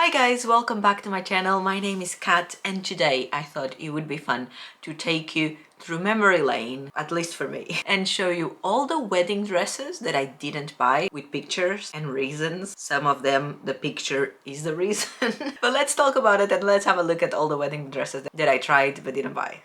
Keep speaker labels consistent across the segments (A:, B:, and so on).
A: Hi guys, welcome back to my channel. My name is Kat and today I thought it would be fun to take you through memory lane, at least for me, and show you all the wedding dresses that I didn't buy with pictures and reasons. Some of them, the picture is the reason. But let's talk about it and let's have a look at all the wedding dresses that I tried but didn't buy.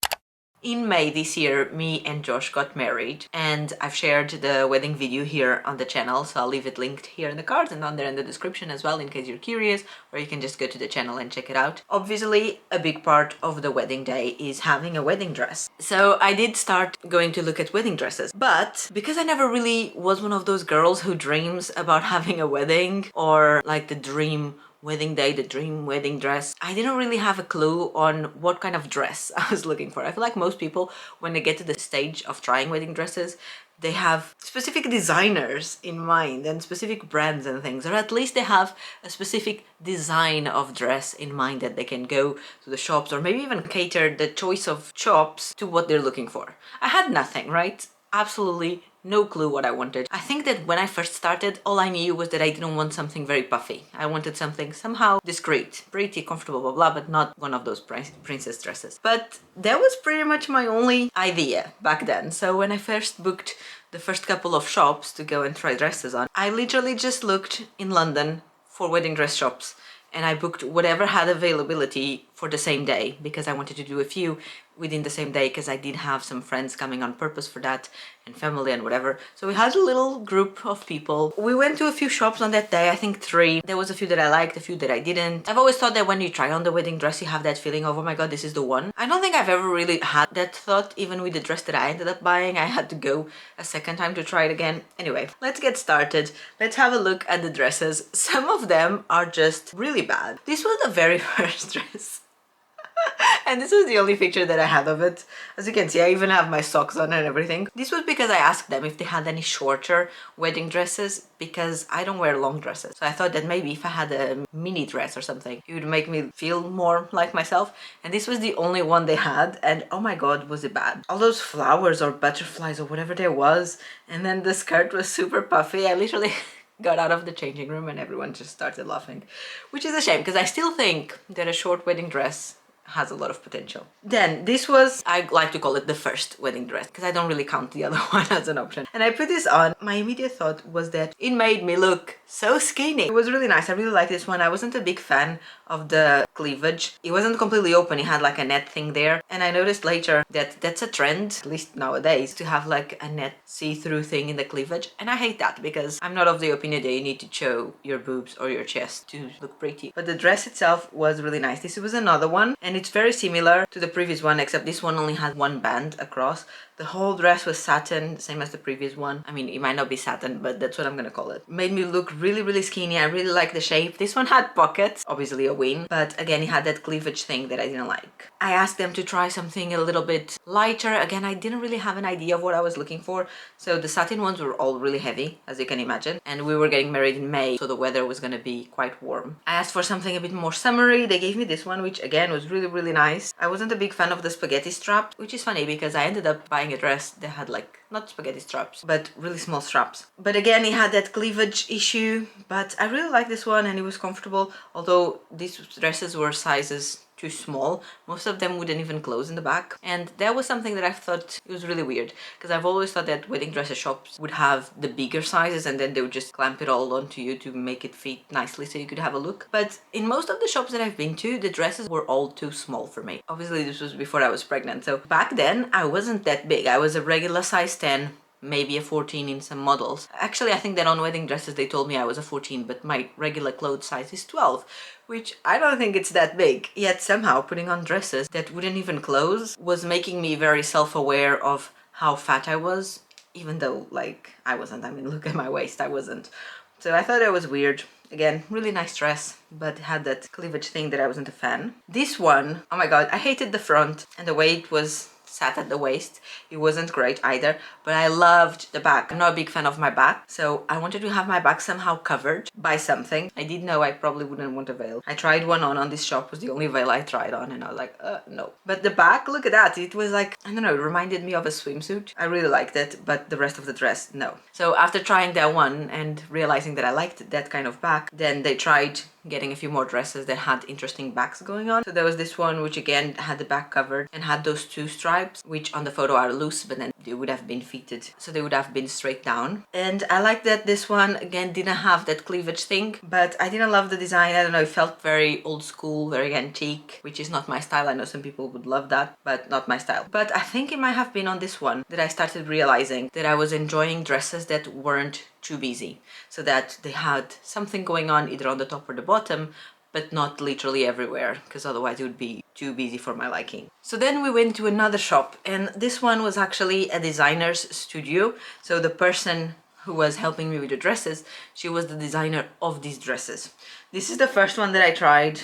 A: In May this year, me and Josh got married and I've shared the wedding video here on the channel, so I'll leave it linked here in the cards and down there in the description as well in case you're curious, or you can just go to the channel and check it out. Obviously, a big part of the wedding day is having a wedding dress. So I did start going to look at wedding dresses, but because I never really was one of those girls who dreams about having a wedding or like the dream wedding day, the dream wedding dress, I didn't really have a clue on what kind of dress I was looking for. I feel like most people, when they get to the stage of trying wedding dresses, they have specific designers in mind and specific brands and things, or at least they have a specific design of dress in mind that they can go to the shops or maybe even cater the choice of shops to what they're looking for. I had nothing, right? Absolutely no clue what I wanted. I think that when I first started, all I knew was that I didn't want something very puffy. I wanted something somehow discreet, pretty, comfortable, blah, blah, but not one of those princess dresses. But that was pretty much my only idea back then. So when I first booked the first couple of shops to go and try dresses on, I literally just looked in London for wedding dress shops and I booked whatever had availability for the same day because I wanted to do a few within the same day because I did have some friends coming on purpose for that and family and whatever. So we had a little group of people. We went to a few shops on that day, I think 3. There was a few that I liked, a few that I didn't. I've always thought that when you try on the wedding dress, you have that feeling of, oh my god, this is the one. I don't think I've ever really had that thought, even with the dress that I ended up buying. I had to go a second time to try it again. Anyway, let's get started. Let's have a look at the dresses. Some of them are just really bad. This was the very first dress. And this was the only picture that I had of it. As you can see, I even have my socks on and everything. This was because I asked them if they had any shorter wedding dresses because I don't wear long dresses. So I thought that maybe if I had a mini dress or something, it would make me feel more like myself. And this was the only one they had. And oh my god, was it bad. All those flowers or butterflies or whatever there was. And then the skirt was super puffy. I literally got out of the changing room and everyone just started laughing. Which is a shame because I still think that a short wedding dress has a lot of potential. Then this was, I like to call it the first wedding dress because I don't really count the other one as an option. And I put this on. My immediate thought was that it made me look so skinny. It was really nice. I really liked this one. I wasn't a big fan of the cleavage. It wasn't completely open. It had like a net thing there. And I noticed later that that's a trend, at least nowadays, to have like a net see-through thing in the cleavage. And I hate that because I'm not of the opinion that you need to show your boobs or your chest to look pretty. But the dress itself was really nice. This was another one and it's very similar to the previous one, except this one only had one band across. The whole dress was satin, same as the previous one. I mean, it might not be satin, but that's what I'm gonna call it. Made me look really, really skinny. I really like the shape. This one had pockets, obviously a win, but again, it had that cleavage thing that I didn't like. I asked them to try something a little bit lighter. Again, I didn't really have an idea of what I was looking for. So the satin ones were all really heavy, as you can imagine. And we were getting married in May, so the weather was gonna be quite warm. I asked for something a bit more summery. They gave me this one, which again was really, really nice. I wasn't a big fan of the spaghetti strap, which is funny because I ended up buying a dress that had like, not spaghetti straps, but really small straps. But again, it had that cleavage issue, but I really like this one and it was comfortable. Although these dresses were sizes too small, most of them wouldn't even close in the back. And that was something that I thought it was really weird because I've always thought that wedding dresses shops would have the bigger sizes and then they would just clamp it all onto you to make it fit nicely so you could have a look. But in most of the shops that I've been to, the dresses were all too small for me. Obviously this was before I was pregnant, so back then I wasn't that big. I was a regular size 10, maybe a 14 in some models. Actually, I think that on wedding dresses they told me I was a 14, but my regular clothes size is 12, which I don't think it's that big. Yet somehow putting on dresses that wouldn't even close was making me very self-aware of how fat I was, even though like I wasn't. I mean, look at my waist, I wasn't. So I thought it was weird. Again, really nice dress, but had that cleavage thing that I wasn't a fan. This one, oh my god, I hated the front and the way it was sat at the waist. It wasn't great either, but I loved the back. I'm not a big fan of my back, so I wanted to have my back somehow covered by something. I did know I probably wouldn't want a veil. I tried one on this shop, was the only veil I tried on, and I was like, no. But the back, look at that. It was like, I don't know, it reminded me of a swimsuit. I really liked it, but the rest of the dress, no. So after trying that one and realizing that I liked that kind of back, then they tried getting a few more dresses that had interesting backs going on. So there was this one which again had the back covered and had those two stripes, which on the photo are loose, but then they would have been fitted, so they would have been straight down. And I like that this one again didn't have that cleavage thing, but I didn't love the design. I don't know, it felt very old school, very antique, which is not my style. I know some people would love that, but not my style. But I think it might have been on this one that I started realizing that I was enjoying dresses that weren't too busy, so that they had something going on either on the top or the bottom, but not literally everywhere, because otherwise it would be too busy for my liking. So then we went to another shop, and this one was actually a designer's studio. So the person who was helping me with the dresses, she was the designer of these dresses. This is the first one that I tried.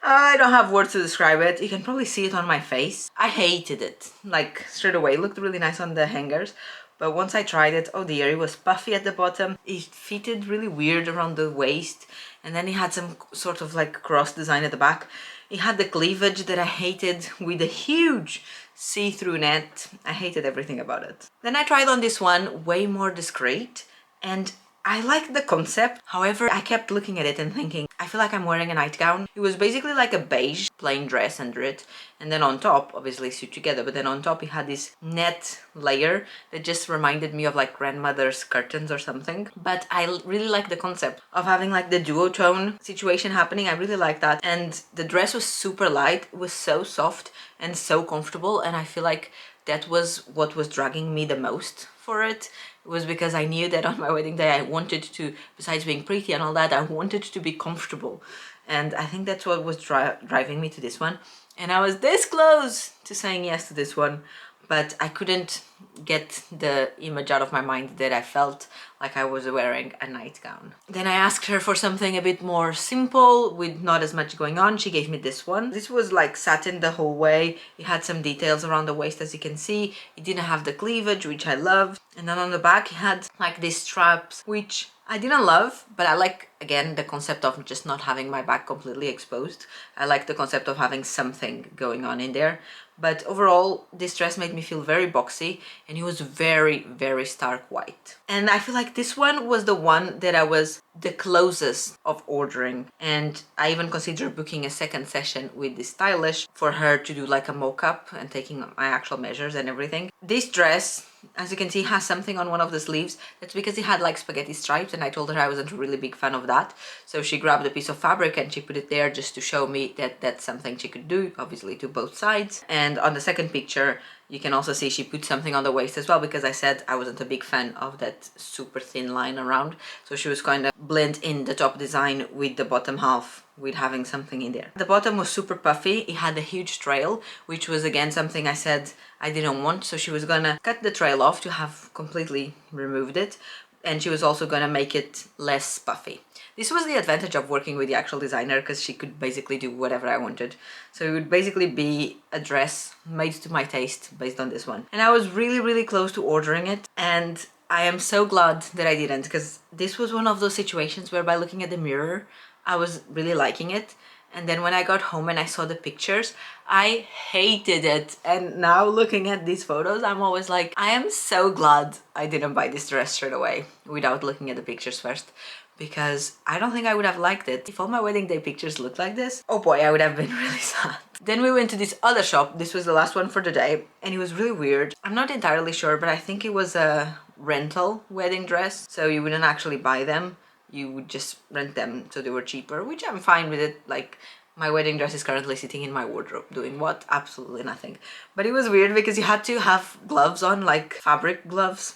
A: I don't have words to describe it. You can probably see it on my face. I hated it, like straight away. It looked really nice on the hangers, but once I tried it, oh dear, it was puffy at the bottom. It fitted really weird around the waist, and then it had some sort of like cross design at the back. It had the cleavage that I hated with a huge see-through net. I hated everything about it. Then I tried on this one, way more discreet, and I liked the concept. However, I kept looking at it and thinking, I feel like I'm wearing a nightgown. It was basically like a beige plain dress under it, and then on top, obviously sewed together, but then on top it had this net layer that just reminded me of like grandmother's curtains or something. But I really like the concept of having like the duotone situation happening. I really like that. And the dress was super light. It was so soft and so comfortable, and I feel like that was what was dragging me the most for it. It was because I knew that on my wedding day I wanted to, besides being pretty and all that, I wanted to be comfortable. And I think that's what was driving me to this one. And I was this close to saying yes to this one, but I couldn't get the image out of my mind that I felt like I was wearing a nightgown. Then I asked her for something a bit more simple with not as much going on. She gave me this one. This was like satin the whole way. It had some details around the waist, as you can see. It didn't have the cleavage, which I loved. And then on the back it had like these straps, which I didn't love, but I like, again, the concept of just not having my back completely exposed. I like the concept of having something going on in there. But overall, this dress made me feel very boxy, and it was very, very stark white. And I feel like this one was the one that I was the closest of ordering. And I even considered booking a second session with this stylish for her to do like a mock-up and taking my actual measures and everything. This dress, as you can see, has something on one of the sleeves. That's because it had like spaghetti stripes, and I told her I wasn't a really big fan of that. So she grabbed a piece of fabric and she put it there just to show me that that's something she could do, obviously to both sides. And on the second picture, you can also see she put something on the waist as well, because I said I wasn't a big fan of that super thin line around. So she was kind of blend in the top design with the bottom half, with having something in there. The bottom was super puffy. It had a huge trail, which was again something I said I didn't want. So she was gonna cut the trail off to have completely removed it. And she was also gonna make it less puffy. This was the advantage of working with the actual designer, because she could basically do whatever I wanted. So it would basically be a dress made to my taste based on this one. And I was really, really close to ordering it. And I am so glad that I didn't, because this was one of those situations where by looking at the mirror, I was really liking it. And then when I got home and I saw the pictures, I hated it. And now looking at these photos, I'm always like, I am so glad I didn't buy this dress straight away without looking at the pictures first, because I don't think I would have liked it. If all my wedding day pictures looked like this, oh boy, I would have been really sad. Then we went to this other shop. This was the last one for the day, and it was really weird. I'm not entirely sure, but I think it was a rental wedding dress. So you wouldn't actually buy them. You would just rent them, so they were cheaper, which I'm fine with it. Like, my wedding dress is currently sitting in my wardrobe. Doing what? Absolutely nothing. But it was weird because you had to have gloves on, like fabric gloves.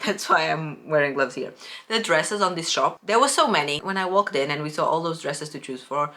A: That's why I'm wearing gloves here. The dresses on this shop, there were so many. When I walked in and we saw all those dresses to choose for,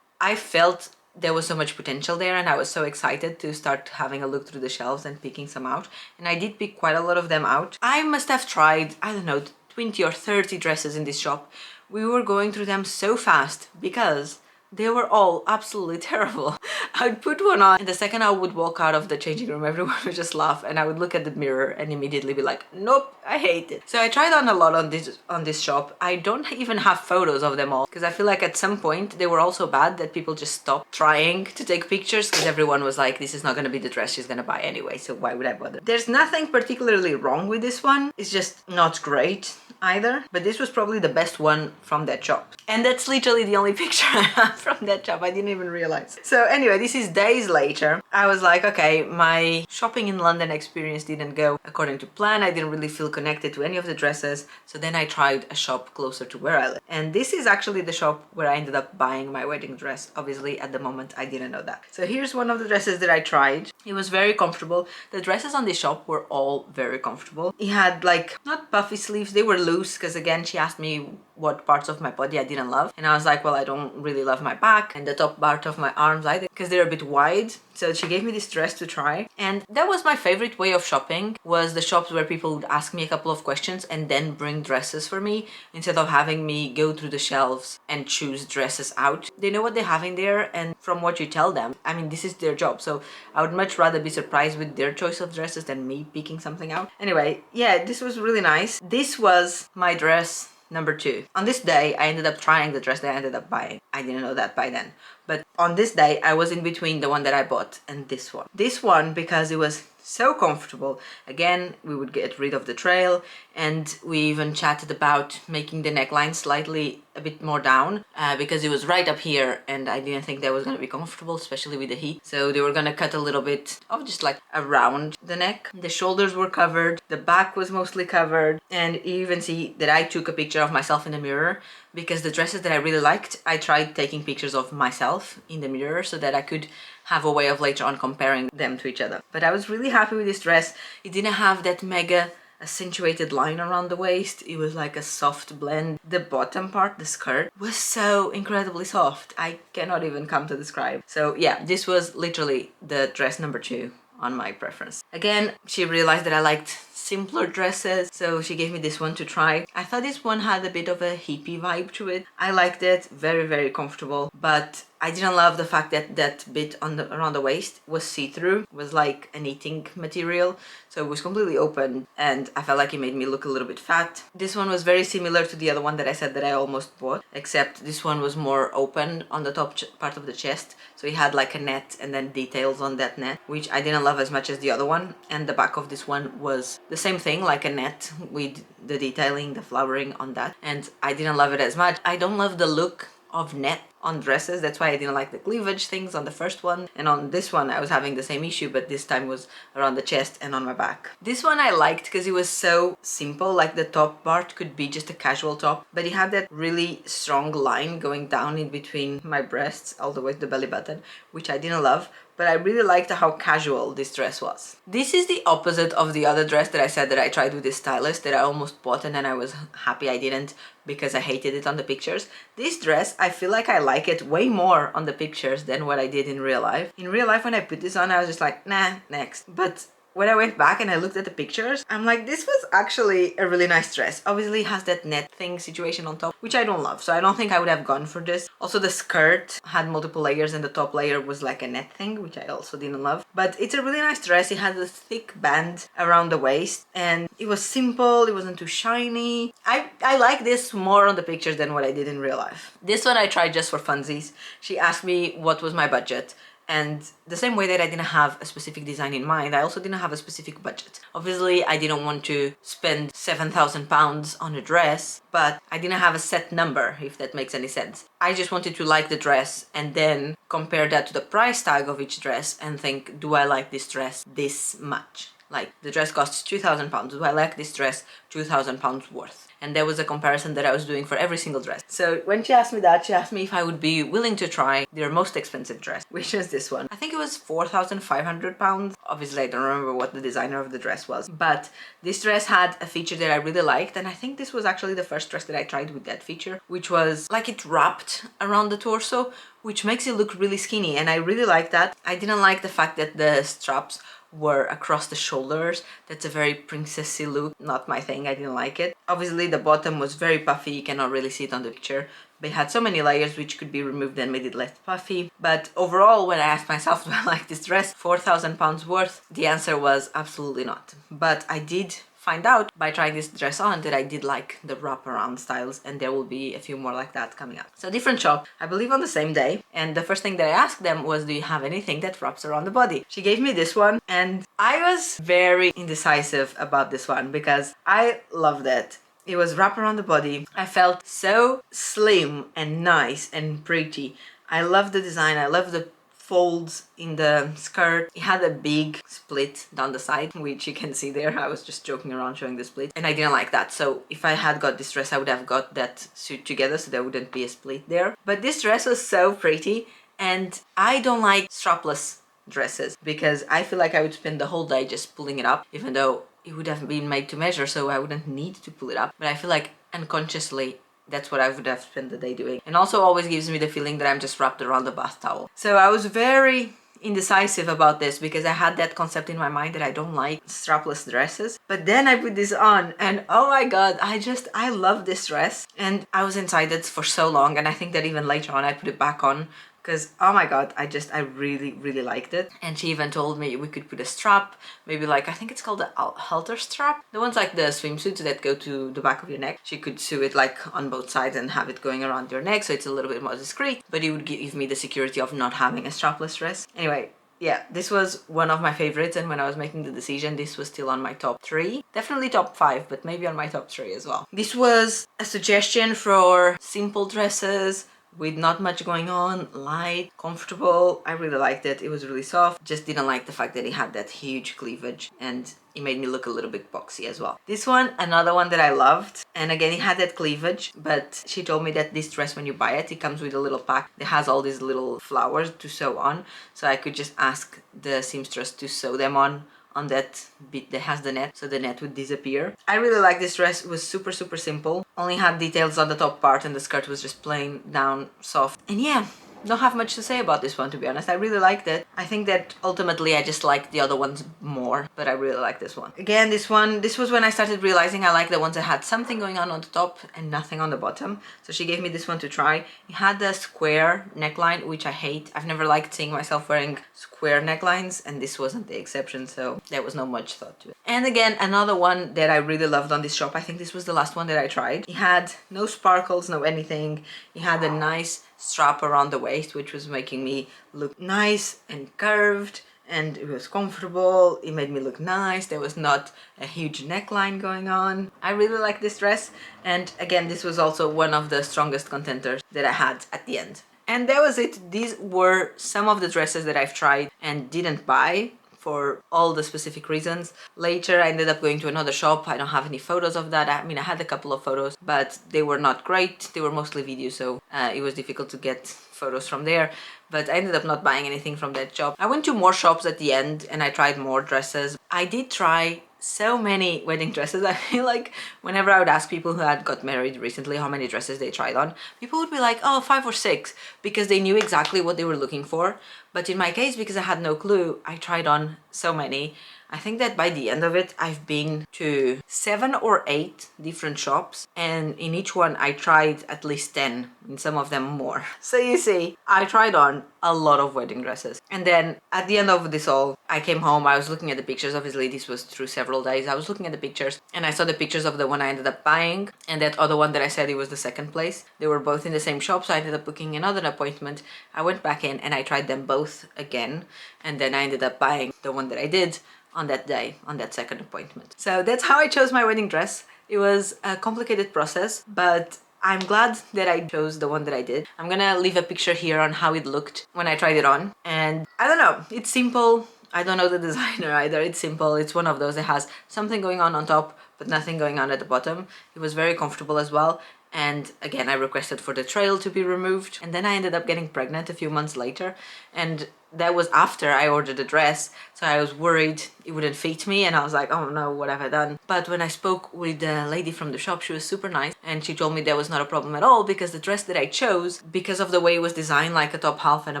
A: I felt there was so much potential there, and I was so excited to start having a look through the shelves and picking some out. And I did pick quite a lot of them out. I must have tried, I don't know, 20 or 30 dresses in this shop. We were going through them so fast because They were all absolutely terrible. I would put one on and the second I would walk out of the changing room, everyone would just laugh and I would look at the mirror and immediately be like, nope, I hate it. So I tried on a lot on this shop. I don't even have photos of them all because I feel like at some point they were all so bad that people just stopped trying to take pictures because everyone was like, this is not going to be the dress she's going to buy anyway, so why would I bother? There's nothing particularly wrong with this one. It's just not great either, but this was probably the best one from that shop. And that's literally the only picture I have from that shop. I didn't even realize. So anyway, this is days later. I was like, okay, my shopping in London experience didn't go according to plan. I didn't really feel connected to any of the dresses. So then I tried a shop closer to where I live. And this is actually the shop where I ended up buying my wedding dress. Obviously, at the moment, I didn't know that. So here's one of the dresses that I tried. It was very comfortable. The dresses on this shop were all very comfortable. It had like, not puffy sleeves, they were loose because again, she asked me what parts of my body I didn't love. And I was like, well, I don't really love my back and the top part of my arms either because they're a bit wide. So she gave me this dress to try. And that was my favorite way of shopping, was the shops where people would ask me a couple of questions and then bring dresses for me instead of having me go through the shelves and choose dresses out. They know what they have in there and from what you tell them, I mean, this is their job. So I would much rather be surprised with their choice of dresses than me picking something out. Anyway, yeah, this was really nice. This was my dress number 2. On this day, I ended up trying the dress that I ended up buying. I didn't know that by then. But on this day, I was in between the one that I bought and this one. This one, because it was so comfortable. Again, we would get rid of the trail and we even chatted about making the neckline slightly a bit more down because it was right up here and I didn't think that was going to be comfortable, especially with the heat. So they were going to cut a little bit of just like around the neck. The shoulders were covered, the back was mostly covered, and you even see that I took a picture of myself in the mirror because the dresses that I really liked, I tried taking pictures of myself in the mirror so that I could have a way of later on comparing them to each other. But I was really happy with this dress. It didn't have that mega accentuated line around the waist. It was like a soft blend. The bottom part, the skirt, was so incredibly soft. I cannot even come to describe. So yeah, this was literally the dress number 2 on my preference. Again, she realized that I liked simpler dresses, so she gave me this one to try. I thought this one had a bit of a hippie vibe to it. I liked it, very, very comfortable, but I didn't love the fact that that bit on around the waist was see-through, was like a knitting material, so it was completely open and I felt like it made me look a little bit fat. This one was very similar to the other one that I said that I almost bought, except this one was more open on the top part of the chest, so it had like a net and then details on that net, which I didn't love as much as the other one. And the back of this one was the same thing, like a net with the detailing, the flowering on that, and I didn't love it as much. I don't love the look of net on dresses, that's why I didn't like the cleavage things on the first one, and on this one I was having the same issue, but this time was around the chest and on my back. This one I liked because it was so simple, like the top part could be just a casual top, but it had that really strong line going down in between my breasts all the way to the belly button, which I didn't love, but I really liked how casual this dress was. This is the opposite of the other dress that I said that I tried with this stylist that I almost bought and then I was happy I didn't because I hated it on the pictures. This dress, I feel like I like it way more on the pictures than what I did in real life. In real life, when I put this on, I was just like, nah, next. But when I went back and I looked at the pictures, I'm like, this was actually a really nice dress. Obviously it has that net thing situation on top, which I don't love, so I don't think I would have gone for this. Also the skirt had multiple layers and the top layer was like a net thing, which I also didn't love. But it's a really nice dress. It had a thick band around the waist and it was simple, it wasn't too shiny. I like this more on the pictures than what I did in real life. This one I tried just for funsies. She asked me what was my budget. And the same way that I didn't have a specific design in mind, I also didn't have a specific budget. Obviously, I didn't want to spend £7,000 on a dress, but I didn't have a set number, if that makes any sense. I just wanted to like the dress and then compare that to the price tag of each dress and think, do I like this dress this much? Like, the dress costs £2,000. Do I like this dress £2,000 worth? And there was a comparison that I was doing for every single dress. So when she asked me that, she asked me if I would be willing to try their most expensive dress, which is this one. I think it was £4,500. Obviously, I don't remember what the designer of the dress was, but this dress had a feature that I really liked, and I think this was actually the first dress that I tried with that feature, which was like it wrapped around the torso, which makes it look really skinny, and I really like that. I didn't like the fact that the straps were across the shoulders. That's a very princessy look, not my thing, I didn't like it. Obviously the bottom was very puffy, you cannot really see it on the picture. They had so many layers which could be removed and made it less puffy. But overall, when I asked myself, do I like this dress, £4,000 worth, the answer was absolutely not. But I did find out by trying this dress on that I did like the wraparound styles, and there will be a few more like that coming up. So different shop, I believe on the same day, and the first thing that I asked them was, do you have anything that wraps around the body? She gave me this one, and I was very indecisive about this one because I loved it. It was wrap around the body. I felt so slim and nice and pretty. I love the design. I love the folds in the skirt. It had a big split down the side, which you can see there. I was just joking around showing the split, and I didn't like that. So if I had got this dress, I would have got that suit together so there wouldn't be a split there. But this dress was so pretty, and I don't like strapless dresses because I feel like I would spend the whole day just pulling it up, even though it would have been made to measure, so I wouldn't need to pull it up. But I feel like unconsciously that's what I would have spent the day doing. And also always gives me the feeling that I'm just wrapped around the bath towel. So I was very indecisive about this because I had that concept in my mind that I don't like strapless dresses. But then I put this on and oh my god, I love this dress. And I was inside it for so long, and I think that even later on I put it back on because oh my god, I really liked it. And she even told me we could put a strap, maybe like, I think it's called the halter strap, the ones like the swimsuits that go to the back of your neck. She could sew it like on both sides and have it going around your neck, so it's a little bit more discreet, but it would give me the security of not having a strapless dress. Anyway, yeah, this was one of my favorites, and when I was making the decision, this was still on my top 3. Definitely top 5, but maybe on my top 3 as well. This was a suggestion for simple dresses with not much going on, light, comfortable. I really liked it. It was really soft. Just didn't like the fact that it had that huge cleavage, and it made me look a little bit boxy as well. This one, another one that I loved, and again it had that cleavage, but she told me that this dress, when you buy it, it comes with a little pack that has all these little flowers to sew on, so I could just ask the seamstress to sew them on that bit that has the net, so the net would disappear. I really like this dress. It was super simple, only had details on the top part, and the skirt was just plain down soft. And yeah, don't have much to say about this one, to be honest. I really liked it. I think that ultimately I just liked the other ones more, but I really like this one. Again, this was when I started realizing I like the ones that had something going on the top and nothing on the bottom. So she gave me this one to try. It had the square neckline, which I hate. I've never liked seeing myself wearing square necklines, and this wasn't the exception, so there was no much thought to it. And again, another one that I really loved on this shop. I think this was the last one that I tried. It had no sparkles, no anything. It had a nice strap around the waist, which was making me look nice and curved, and it was comfortable. It made me look nice. There was not a huge neckline going on. I really like this dress, and again, this was also one of the strongest contenders that I had at the end. And that was it. These were some of the dresses that I've tried and didn't buy for all the specific reasons. Later I ended up going to another shop. I don't have any photos of that. I mean, I had a couple of photos, but they were not great. They were mostly videos, so it was difficult to get photos from there. But I ended up not buying anything from that shop. I went to more shops at the end and I tried more dresses. I did try so many wedding dresses. I feel like whenever I would ask people who had got married recently how many dresses they tried on, people would be like, oh, 5 or 6, because they knew exactly what they were looking for. But in my case, because I had no clue, I tried on so many. I think that by the end of it, I've been to 7 or 8 different shops, and in each one I tried at least 10, in some of them more. So you see, I tried on a lot of wedding dresses. And then at the end of this all, I came home, I was looking at the pictures. Obviously this was through several days. I was looking at the pictures and I saw the pictures of the one I ended up buying and that other one that I said it was the second place. They were both in the same shop, so I ended up booking another appointment. I went back in and I tried them both again, and then I ended up buying the one that I did on that day, on that second appointment. So that's how I chose my wedding dress. It was a complicated process, but I'm glad that I chose the one that I did. I'm gonna leave a picture here on how it looked when I tried it on. And I don't know, it's simple. I don't know the designer either. It's simple. It's one of those that has something going on top, but nothing going on at the bottom. It was very comfortable as well. And again, I requested for the trail to be removed, and then I ended up getting pregnant a few months later, and that was after I ordered the dress, so I was worried it wouldn't fit me, and I was like, oh no, what have I done? But when I spoke with the lady from the shop, she was super nice, and she told me that was not a problem at all, because the dress that I chose, because of the way it was designed, like a top half and a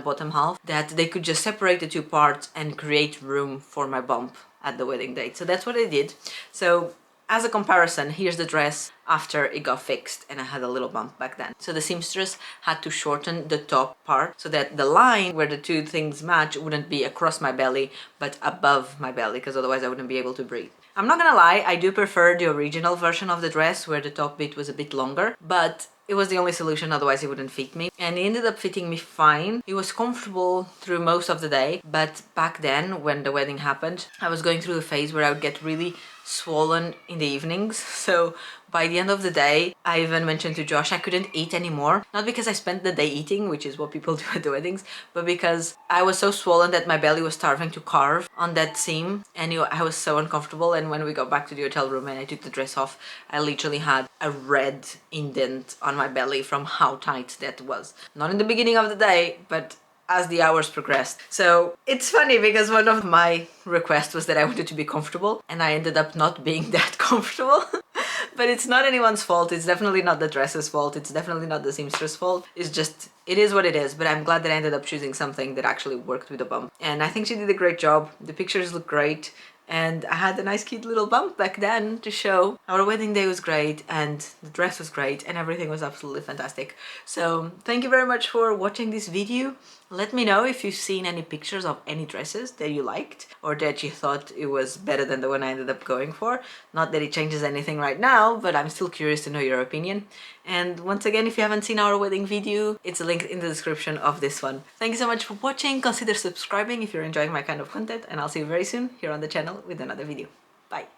A: bottom half, that they could just separate the two parts and create room for my bump at the wedding date. So that's what I did. So as a comparison, here's the dress after it got fixed and I had a little bump back then. So the seamstress had to shorten the top part so that the line where the two things match wouldn't be across my belly but above my belly, because otherwise I wouldn't be able to breathe. I'm not gonna lie, I do prefer the original version of the dress where the top bit was a bit longer, but it was the only solution, otherwise it wouldn't fit me. And it ended up fitting me fine. It was comfortable through most of the day, but back then, when the wedding happened, I was going through a phase where I would get really swollen in the evenings. So by the end of the day, I even mentioned to Josh I couldn't eat anymore. Not because I spent the day eating, which is what people do at the weddings, but because I was so swollen that my belly was starting to carve on that seam, and I was so uncomfortable. And when we got back to the hotel room and I took the dress off, I literally had a red indent on my belly from how tight that was. Not in the beginning of the day, but as the hours progressed. So it's funny because one of my requests was that I wanted to be comfortable, and I ended up not being that comfortable. But it's not anyone's fault. It's definitely not the dress's fault. It's definitely not the seamstress' fault. It's just, it is what it is. But I'm glad that I ended up choosing something that actually worked with the bump. And I think she did a great job. The pictures look great. And I had a nice cute little bump back then to show. Our wedding day was great, and the dress was great, and everything was absolutely fantastic. So thank you very much for watching this video. Let me know if you've seen any pictures of any dresses that you liked or that you thought it was better than the one I ended up going for. Not that it changes anything right now, but I'm still curious to know your opinion. And once again, if you haven't seen our wedding video, it's linked in the description of this one. Thank you so much for watching. Consider subscribing if you're enjoying my kind of content, and I'll see you very soon here on the channel with another video. Bye!